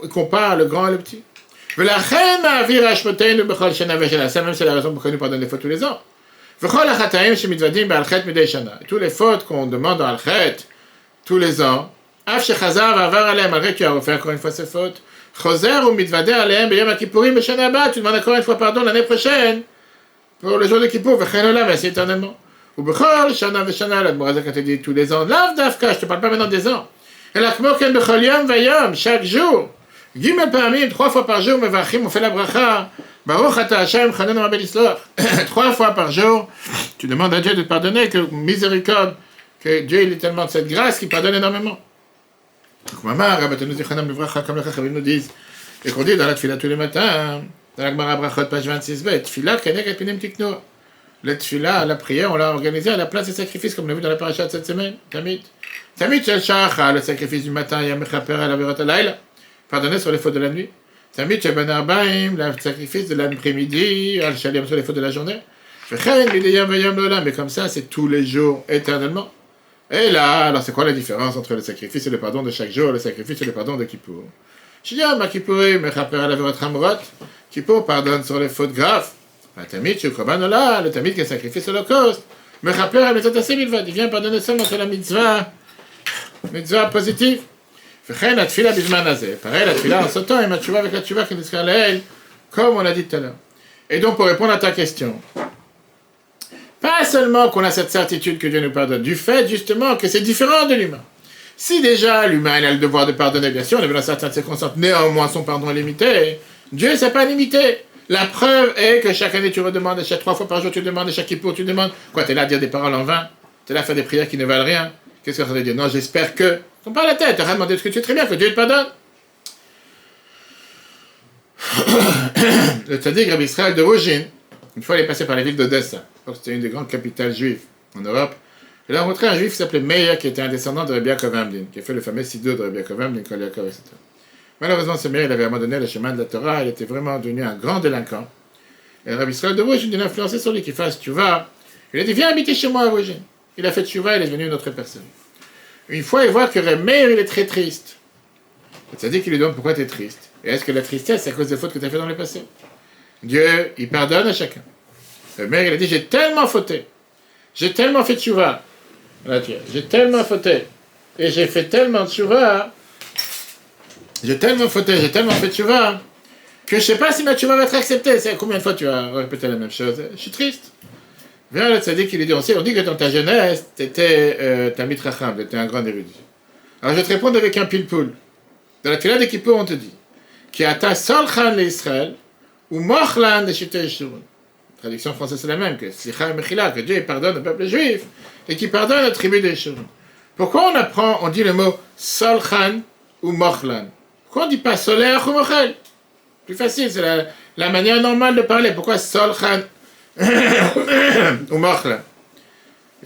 compare le grand et le petit. Ça même c'est la raison pour laquelle nous pardonnons les fautes tous les ans. Tous les fautes qu'on demande dans Al-Khet tous les ans, malgré que tu as refait encore une fois ces fautes, tu demandes encore une fois pardon l'année prochaine pour le jour de Kippour, ainsi éternellement. Ou Bechol, Shana Veshana, la Morazaka te dit tous les ans, Lav Davka, je ne te parle pas maintenant des ans. Et la Kmoken Bechol Yom Vayom, chaque jour. Gimel Pamim, 3 fois par jour, Mevachim, on fait la bracha. Baruch Ata Hashem, Chanan Rabel Isloch. 3 fois par jour, tu demandes à Dieu de te pardonner, que miséricorde, que Dieu il est tellement de cette grâce qu'il pardonne énormément. Donc, Maman, Rabbeinu Zichanam Bivracha, comme les Chachamim nous disent, et qu'on dit dans la Tfila tous les matins, dans la Gemara Brachot, page 26b, Tfila, Kenek et Pinim Tikno. La Tfila, la prière, on l'a organisée à la place des sacrifices, comme on l'a vu dans la paracha de cette semaine, Tamid. Tamid Shel Shacha, le sacrifice du matin, Yam Mechaper, la Verot Alayla, pardonner sur les fautes de la nuit. Tamid Shel Ben Arbaim, le sacrifice de l'après-midi, Al Shalim sur les fautes de la journée. Fechen, Mideyam Vayam Lolam, mais comme ça, c'est tous les jours, éternellement. Et là, alors c'est quoi la différence entre le sacrifice et le pardon de chaque jour, le sacrifice et le pardon de Kippour? Shiyam Kippouri, Mechaper la Verot Hamrot, Kippour pardonne sur les fautes graves. Tamid Shel Korban Ola, le Tamid qui est sacrifice holocauste. Mechaper la Mitzvot Aseh Bilvad, il vient pardonner seulement sur la mitzvah positive. Fechen la Tfila Bizman Hazeh. Pareil, la Tfila en sautant et ma tchouva avec la tchouva qui est Leel, comme on l'a dit tout à l'heure. Et donc, pour répondre à ta question, pas seulement qu'on a cette certitude que Dieu nous pardonne, du fait justement que c'est différent de l'humain. Si déjà l'humain il a le devoir de pardonner, bien sûr, on est dans certaines circonstances, néanmoins son pardon est limité, Dieu c'est pas limité. La preuve est que chaque année tu redemandes, chaque 3 fois par jour tu demandes, chaque Kippour tu demandes. Quoi, t'es là à dire des paroles en vain? T'es là à faire des prières qui ne valent rien? Qu'est-ce que ça veut dire? Non, j'espère que. Prends pas la tête, t'as demandé ce que tu sais très bien, que Dieu te pardonne. Le tzaddik Rabbi Israël de Rougine, une fois il est passé par la ville d'Odessa. C'était une des grandes capitales juives en Europe. Il a rencontré un juif qui s'appelait Meir, qui était un descendant de Rabbi Yaakov Hamlin, qui a fait le fameux Siddur de Rabbi Yaakov Hamlin, Kol Yaakov, etc. Malheureusement, ce Meir, il avait abandonné le chemin de la Torah, il était vraiment devenu un grand délinquant. Et Rabbi Israël de Rougine, il a influencé sur lui qu'il fasse tchouva. Il a dit, viens habiter chez moi à Rougine. Il a fait tchouva, il est devenu une autre personne. Une fois, il voit que Meir, il est très triste. C'est-à-dire qu'il lui demande pourquoi tu es triste. Et est-ce que la tristesse, c'est à cause des fautes que tu as fait dans le passé? Dieu, il pardonne à chacun. Meir, il a dit, j'ai tellement fauté. J'ai tellement fait tchouva. J'ai tellement fauté. Et j'ai fait tellement de tchouva. J'ai tellement fait tchouva que je ne sais pas si ma tchouva va être acceptée. C'est combien de fois tu as répété la même chose? Je suis triste. Viens le tzaddik, il lui dit, on dit que dans ta jeunesse, tu étais Talmid Chacham, tu étais un grand érudit. Alors je vais te répondre avec un pile-poule. Dans la Tfila de Kippour, on te dit, qui ata solchan le Israël, ou mochlan de Shitei Yeshurun. La traduction française c'est la même, que Slicha et Mechila, que Dieu pardonne au peuple juif, et qui pardonne la tribu des Yeshurun. Pourquoi on dit le mot solchan ou mochlan? Pourquoi on ne dit pas solaire ou mochel? Plus facile, c'est la manière normale de parler. Pourquoi solchan ou mochlan?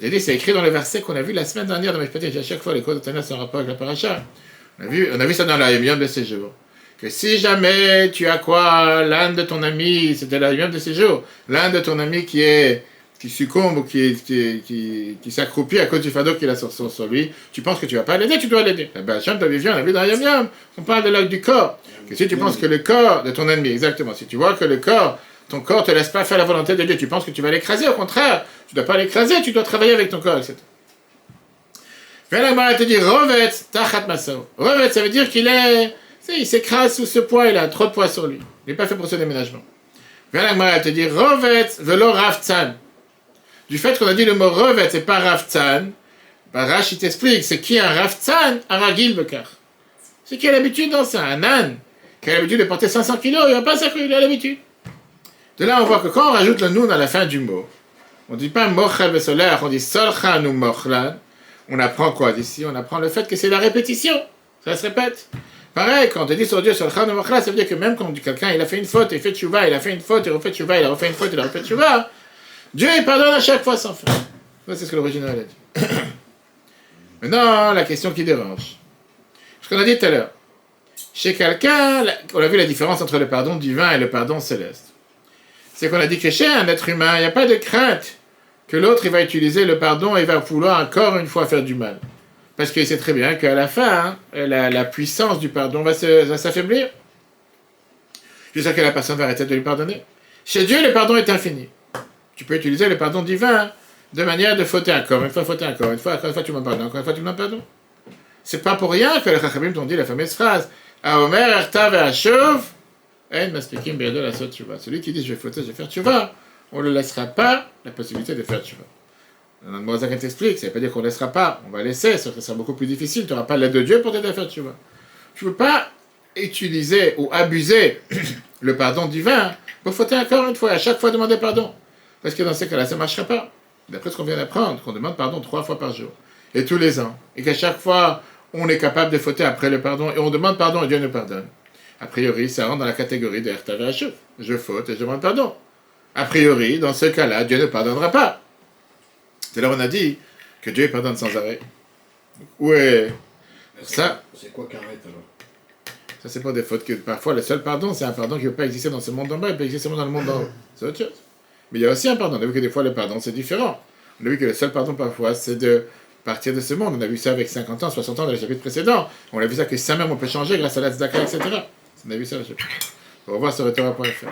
J'ai dit, c'est écrit dans le verset qu'on a vu la semaine dernière dans mes petits, à chaque fois les cours de Tana sont en rapport avec la paracha. On a vu ça dans la Yom de séjour. Que si jamais tu as quoi, l'un de ton ami, c'était la Yom de séjour, l'un de ton ami qui succombe ou qui s'accroupit à cause du fardeau qu'il a sur lui, tu penses que tu ne vas pas l'aider, tu dois l'aider. Ben, Hachem t'avait vu, on a vu dans la Yom, on parle de l'acte du corps. Que si tu penses que le corps de ton ennemi, exactement, si tu vois que le corps Ton corps ne te laisse pas faire la volonté de Dieu. Tu penses que tu vas l'écraser, au contraire. Tu ne dois pas l'écraser, tu dois travailler avec ton corps, etc. Viens la Gemara te dit, Rovetz tachat masao. Rovetz, ça veut dire il s'écrase sous ce poids, il a trop de poids sur lui. Il n'est pas fait pour ce déménagement. Viens la Gemara te dit, Rovetz velo raftzan. Du fait qu'on a dit le mot Rovetz et pas raftzan, Rashi t'explique, c'est qui un raftzan, un ragil bekar. C'est qui a l'habitude dans ça, un âne, qui a l'habitude de porter 500 kilos, il va pas ça qu'il a l'habitude. De là, on voit que quand on rajoute le noun à la fin du mot, on ne dit pas mochel vesoler, on dit solchan ou mochlan. On apprend quoi d'ici? On apprend le fait que c'est la répétition. Ça se répète. Pareil, quand on te dit sur Dieu, solchan ou mochlan, ça veut dire que même quand quelqu'un il a fait une faute, il fait tchouva, il a fait une faute, il refait tchouva, il a refait une faute, il a refait tchouva, Dieu il pardonne à chaque fois sans fin. Ça, c'est ce que l'original a dit. Maintenant, la question qui dérange. Ce qu'on a dit tout à l'heure. Chez quelqu'un, on a vu la différence entre le pardon divin et le pardon céleste. C'est qu'on a dit que chez un être humain, il n'y a pas de crainte que l'autre il va utiliser le pardon et va vouloir encore une fois faire du mal. Parce qu'il sait très bien qu'à la fin, la puissance du pardon va s'affaiblir. Jusqu'à ce que la personne va arrêter de lui pardonner. Chez Dieu, le pardon est infini. Tu peux utiliser le pardon divin de manière de fauter encore, une fois fauter encore, une fois tu m'en pardonnes, encore une fois tu m'en pardonnes. C'est pas pour rien que les Chachamim t'ont dit la fameuse phrase Aomer erta ve'ashuv en maspikim be'yado lasot tshuva. Celui qui dit je vais fauter, je vais faire tshuva, on ne laissera pas la possibilité de faire tshuva. Dans le Moazak t'explique, ça ne veut pas dire qu'on ne laissera pas, on va laisser, sauf que ça sera beaucoup plus difficile, tu n'auras pas l'aide de Dieu pour t'aider à faire tshuva. Tu ne peux pas utiliser ou abuser le pardon divin pour fauter encore une fois, et à chaque fois demander pardon. Parce que dans ces cas-là, ça ne marchera pas. D'après ce qu'on vient d'apprendre, qu'on demande pardon 3 fois par jour, et tous les ans, et qu'à chaque fois, on est capable de fauter après le pardon, et on demande pardon et Dieu nous pardonne. A priori, ça rentre dans la catégorie de Erta ve'ashuv. Je faute et je demande pardon. A priori, dans ce cas-là, Dieu ne pardonnera pas. C'est là où on a dit que Dieu pardonne sans arrêt. Ouais. Ça, c'est quoi qu'arrête alors? Ça, c'est pas des fautes que parfois, le seul pardon, c'est un pardon qui ne peut pas exister dans ce monde en bas, il peut exister seulement dans le monde en haut. C'est autre chose. Mais il y a aussi un pardon. On a vu que des fois, le pardon, c'est différent. On a vu que le seul pardon, parfois, c'est de partir de ce monde. On a vu ça avec 50 ans, 60 ans dans les chapitres précédents. On a vu ça que ça même, on peut changer grâce à la tzedaka, etc. On a vu ça, on va voir sur Torah.fr.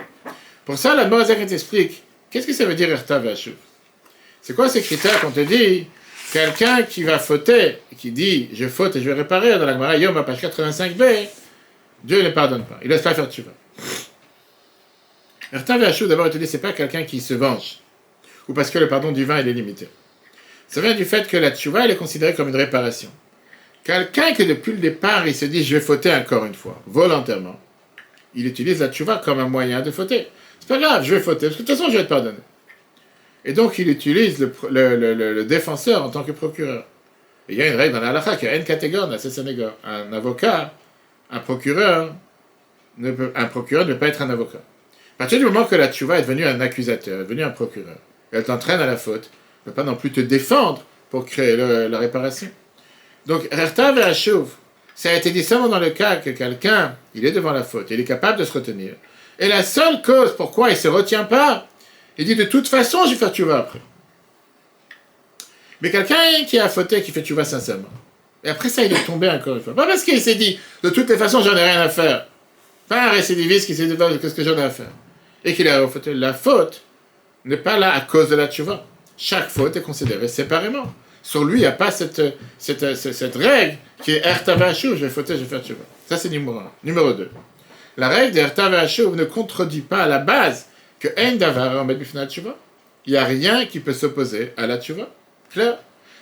Pour ça, la Moazak t'explique, qu'est-ce que ça veut dire Erta ve'ashuv? C'est quoi ces critères qu'on te dit? Quelqu'un qui va fauter, qui dit je faute et je vais réparer, dans la Gemara Yom à page 85b, Dieu ne pardonne pas, il ne laisse pas faire tshuva. Erta ve'ashuv, d'abord, il te dit c'est pas quelqu'un qui se venge, ou parce que le pardon divin il est limité. Ça vient du fait que la tshuva elle est considérée comme une réparation. Quelqu'un qui depuis le départ il se dit je vais fauter encore une fois, volontairement, il utilise la tshuva comme un moyen de fauter. C'est pas grave, je vais fauter, parce que de toute façon je vais te pardonner. Et donc il utilise le défenseur en tant que procureur. Et il y a une règle dans la halakha qui a une catégorie, un avocat, un procureur ne peut pas être un avocat. À partir du moment que la tshuva est devenue un accusateur, est devenue un procureur, elle t'entraîne à la faute, elle ne peut pas non plus te défendre pour créer la réparation. Donc, Erta ve'ashuv, ça a été dit seulement dans le cas que quelqu'un, il est devant la faute, il est capable de se retenir. Et la seule cause pourquoi il ne se retient pas, il dit de toute façon, je vais faire tshuva après. Mais quelqu'un qui a fauté, qui fait tshuva sincèrement, et après ça, il est tombé encore une fois. Pas parce qu'il s'est dit, de toutes les façons, j'en ai rien à faire. Pas un récidiviste qui s'est dit, qu'est-ce que j'en ai à faire. Et qu'il a fauté. La faute n'est pas là à cause de la tshuva. Chaque faute est considérée séparément. Sur lui, il n'y a pas cette règle qui est Erta ve'ashuv, je vais fauter, je vais faire tshuva. Ça, c'est numéro 1. Numéro 2. La règle d'Erta ve'ashuv ne contredit pas à la base que Ein davar omed bifnei tshuva. Il n'y a rien qui peut s'opposer à la tshuva. Clair?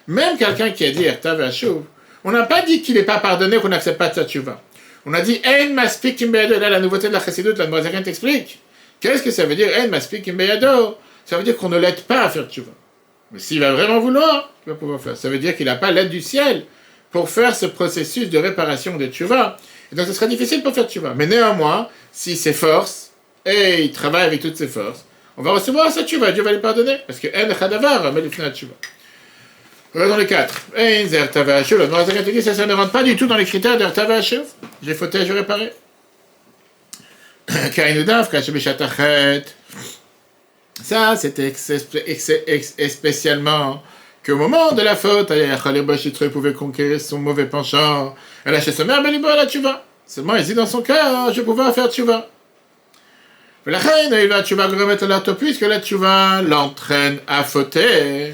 Même quelqu'un qui a dit Erta ve'ashuv, on n'a pas dit qu'il n'est pas pardonné, qu'on n'accepte pas de sa tshuva. On a dit Ein maspikim be'yado. Là, la nouveauté de la chassidut, la Moazak t'explique. Qu'est-ce que ça veut dire Ein maspikim be'yado? Ça veut dire qu'on ne l'aide pas à faire tshuva. Mais s'il va vraiment vouloir, il va pouvoir faire. Ça veut dire qu'il n'a pas l'aide du ciel pour faire ce processus de réparation de tshuva. Et donc, ce sera difficile pour faire tshuva. Mais néanmoins, s'il s'efforce et il travaille avec toutes ses forces, on va recevoir sa tshuva. Dieu va lui pardonner. Parce que En chadavar mais l'ifna tshuva. Regardons les 4. Ein zerta ve'ashuv. Le Moazak dit ça ne rentre pas du tout dans les critères d'erta ve'ashuv. J'ai fauté, je réparé. Kainu dafka shebishatachet. Ça, c'était spécialement qu'au moment de la faute, il pouvait conquérir son mauvais penchant. Elle a chez sa mère, mais il la tshuva. Seulement, il dit dans son cœur, je vais pouvoir faire tshuva. La reine, il va tchouva remettre l'auto puisque la tchouva l'entraîne à fauter.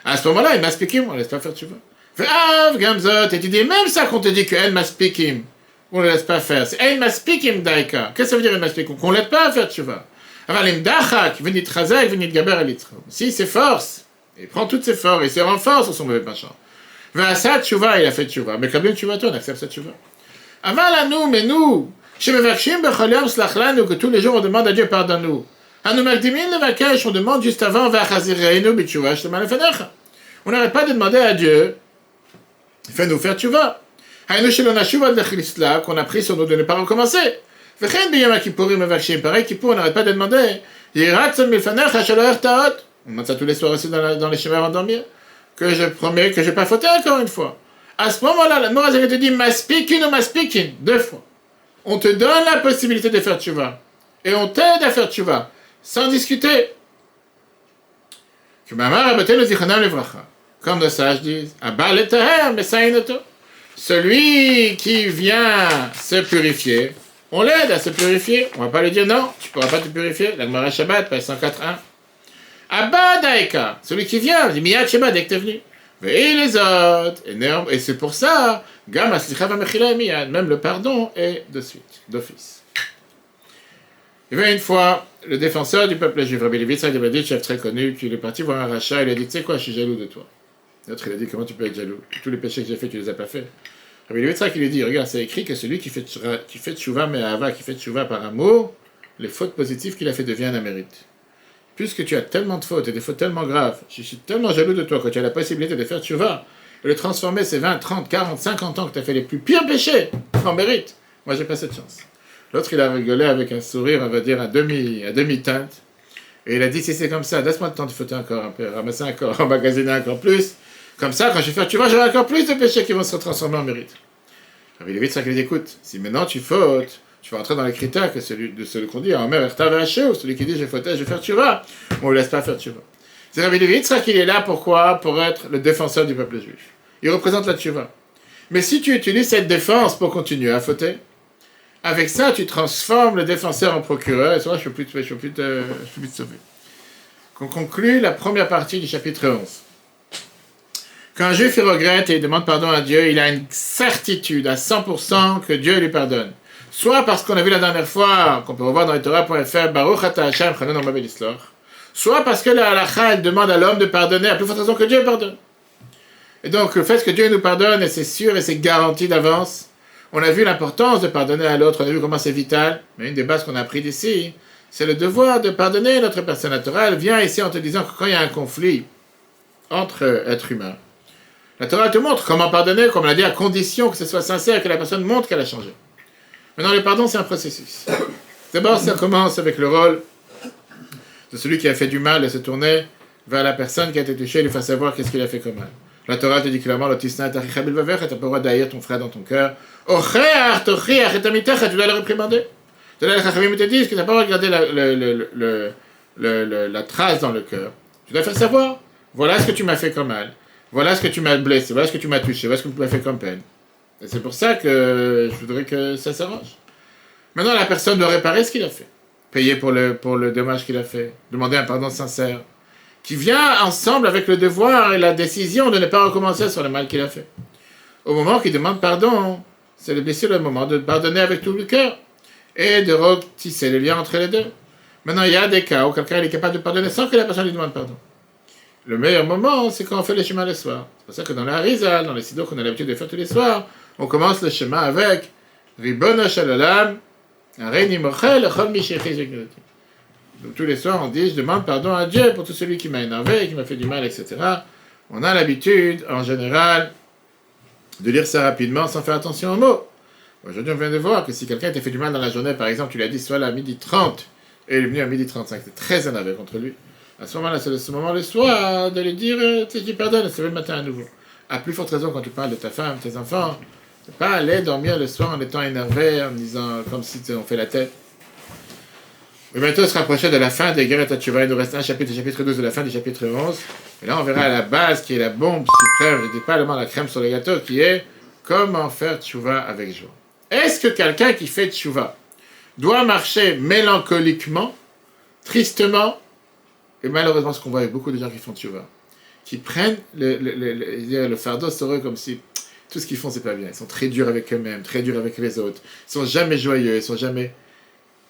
À ce moment-là, il m'a speaking, on ne laisse pas faire tchouva. Et tu dis même ça qu'on te dit que elle m'a speaking, on ne le laisse pas faire. C'est elle m'a speaking daika. Qu'est-ce que ça veut dire elle m'a speaking? Qu'on ne l'aide pas à faire tchouva. Si c'est force, il prend toutes ses forces, il se renforce sur son mauvais penchant. Il a fait tchouva. Mais comme une tchouva, toi, on accepte cette tchouva. Mais nous, que tous les jours on demande à Dieu pardonne-nous. On demande juste avant, on n'arrête pas de demander à Dieu, fais-nous faire tchouva. Qu'on a pris sur nous de ne pas recommencer. Pareil, Kippour, on n'arrête pas de demander. On demande ça tous les soirs aussi dans les chemins avant de dormir. Que je promets que je ne vais pas fauter encore une fois. À ce moment-là, la Noura te dit Maspikin ou Maspikin, 2 fois. On te donne la possibilité de faire tchouva. Et on t'aide à faire tchouva. Sans discuter. Comme nos sages disent celui qui vient se purifier, on l'aide à se purifier. On ne va pas lui dire non, tu ne pourras pas te purifier. La Gemara Shabbat, page 104.1. Abba Daika, celui qui vient, il dit Miyad Shabbat dès que tu es venu. Et les autres, et c'est pour ça, même le pardon est de suite, d'office. Il y avait une fois le défenseur du peuple juif, Rabbi Levi Yitzhak de Badit, chef très connu, qui est parti voir un rachat, il a dit tu sais quoi, je suis jaloux de toi. L'autre il a dit comment tu peux être jaloux? Tous les péchés que j'ai fait, tu les as pas fait. Rabbi Levi Yitzhak il lui dit regarde, c'est écrit que celui qui fait tchouva me'ahava, qui fait tchouva par amour, les fautes positives qu'il a fait deviennent un mérite. Puisque tu as tellement de fautes et des fautes tellement graves, je suis tellement jaloux de toi que tu as la possibilité de faire tchouva et de transformer ces 20, 30, 40, 50 ans que tu as fait les plus pires péchés en mérite. Moi, j'ai pas cette chance. L'autre, il a rigolé avec un sourire, on va dire, à demi-teinte. Et il a dit, si c'est comme ça, laisse-moi le temps de fauter encore un peu, ramasser encore, emmagasiner encore plus. Comme ça, quand je vais faire tchouva, j'aurai encore plus de péchés qui vont se transformer en mérite. Rabbi Levi Yitzhak lui dit, écoute, si maintenant tu fautes, tu vas entrer dans les critères que celui qu'on dit, celui qui dit j'ai fauté, je vais faire tchouva. On ne laisse pas faire tchouva. C'est Rabbi Levi Yitzhak qu'il est là, pourquoi? Pour être le défenseur du peuple juif. Il représente la tchouva. Mais si tu utilises cette défense pour continuer à fauter, avec ça, tu transformes le défenseur en procureur, et ça, je ne peux plus te sauver. On conclut la première partie du chapitre 11. Quand un juif il regrette et il demande pardon à Dieu, il a une certitude à 100% que Dieu lui pardonne. Soit parce qu'on a vu la dernière fois, qu'on peut revoir dans les Torah.fr, Baruch ata Hashem chanon mabel islor. Soit parce que la halakha, elle demande à l'homme de pardonner à plus forte raison que Dieu pardonne. Et donc, le fait que Dieu nous pardonne, et c'est sûr et c'est garanti d'avance, on a vu l'importance de pardonner à l'autre, on a vu comment c'est vital, mais une des bases qu'on a apprises ici, c'est le devoir de pardonner notre personne naturelle. Vient ici en te disant que quand il y a un conflit entre êtres humains, la Torah te montre comment pardonner, comme on l'a dit, à condition que ce soit sincère, que la personne montre qu'elle a changé. Maintenant, le pardon, c'est un processus. D'abord, ça commence avec le rôle de celui qui a fait du mal et se tourner vers la personne qui a été touchée et lui faire savoir qu'est-ce qu'il a fait comme mal. La Torah te dit clairement, tu n'as pas le droit d'haïr ton frère dans ton cœur. Tu dois le réprimander. Les Chachamim te disent que tu n'as pas le droit de regarder la trace dans le cœur. Tu dois faire savoir, voilà ce que tu m'as fait comme mal. Voilà ce que tu m'as blessé, voilà ce que tu m'as touché, voilà ce que tu m'as fait comme peine. Et c'est pour ça que je voudrais que ça s'arrange. Maintenant, la personne doit réparer ce qu'il a fait. Payer pour le dommage qu'il a fait. Demander un pardon sincère. Qui vient ensemble avec le devoir et la décision de ne pas recommencer sur le mal qu'il a fait. Au moment qu'il demande pardon, c'est bien sûr le moment de pardonner avec tout le cœur. Et de retisser le lien entre les deux. Maintenant, il y a des cas où quelqu'un est capable de pardonner sans que la personne lui demande pardon. Le meilleur moment, c'est quand on fait le schéma le soir. C'est pour ça que dans la Harizal, dans les siddur qu'on a l'habitude de faire tous les soirs, on commence le schéma avec Ribono Shel Olam, Hareini Mochel, Echol Mi Shechiz V'Gdoti. Donc tous les soirs, on dit, je demande pardon à Dieu pour tout celui qui m'a énervé, qui m'a fait du mal, etc. On a l'habitude, en général, de lire ça rapidement sans faire attention aux mots. Aujourd'hui, on vient de voir que si quelqu'un t'a fait du mal dans la journée, par exemple, tu lui as dit, soit là à 12h30, et il est venu à 12h35, t'es très énervé contre lui. À ce moment-là, c'est ce moment le soir de lui dire, tu sais, je pardonne, c'est le matin à nouveau. À plus forte raison quand tu parles de ta femme, tes enfants, ne pas aller dormir le soir en étant énervé, en disant, comme si on fait la tête. Et bientôt, on se rapprochait de la fin des guerres et Tchouva. Il nous reste un chapitre, le chapitre 12 de la fin du chapitre 11. Et là, on verra la base qui est la bombe suprême, je dis pas vraiment la crème sur le gâteau, qui est comment faire Tchouva avec joie. Est-ce que quelqu'un qui fait Tchouva doit marcher mélancoliquement, tristement, et malheureusement ce qu'on voit avec beaucoup de gens qui font tchouva, qui prennent le fardeau sur eux comme si tout ce qu'ils font c'est pas bien. Ils sont très durs avec eux-mêmes, très durs avec les autres. Ils sont jamais joyeux, ils sont jamais...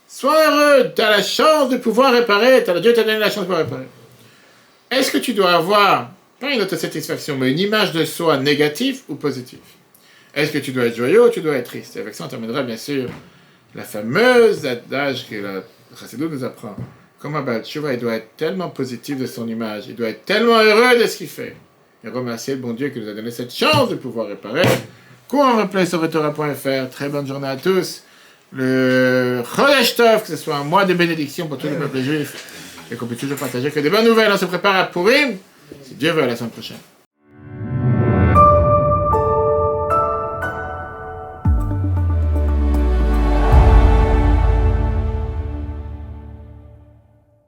Sois heureux, tu as la chance de pouvoir réparer, Dieu t'a donné la chance de pouvoir réparer. Est-ce que tu dois avoir, pas une autosatisfaction, mais une image de soi négative ou positive? Est-ce que tu dois être joyeux ou tu dois être triste? Et avec ça on terminera bien sûr la fameuse adage que la Chassidut nous apprend. Comme un Baal Tshuva, il doit être tellement positif de son image, il doit être tellement heureux de ce qu'il fait. Et remercier le bon Dieu qui nous a donné cette chance de pouvoir réparer. Cours en replay sur Torah.fr. Très bonne journée à tous. Le Chodesh Tov, que ce soit un mois de bénédiction pour tout le peuple juif et qu'on puisse toujours partager que des bonnes nouvelles. On se prépare à Purim, si Dieu veut, à la semaine prochaine.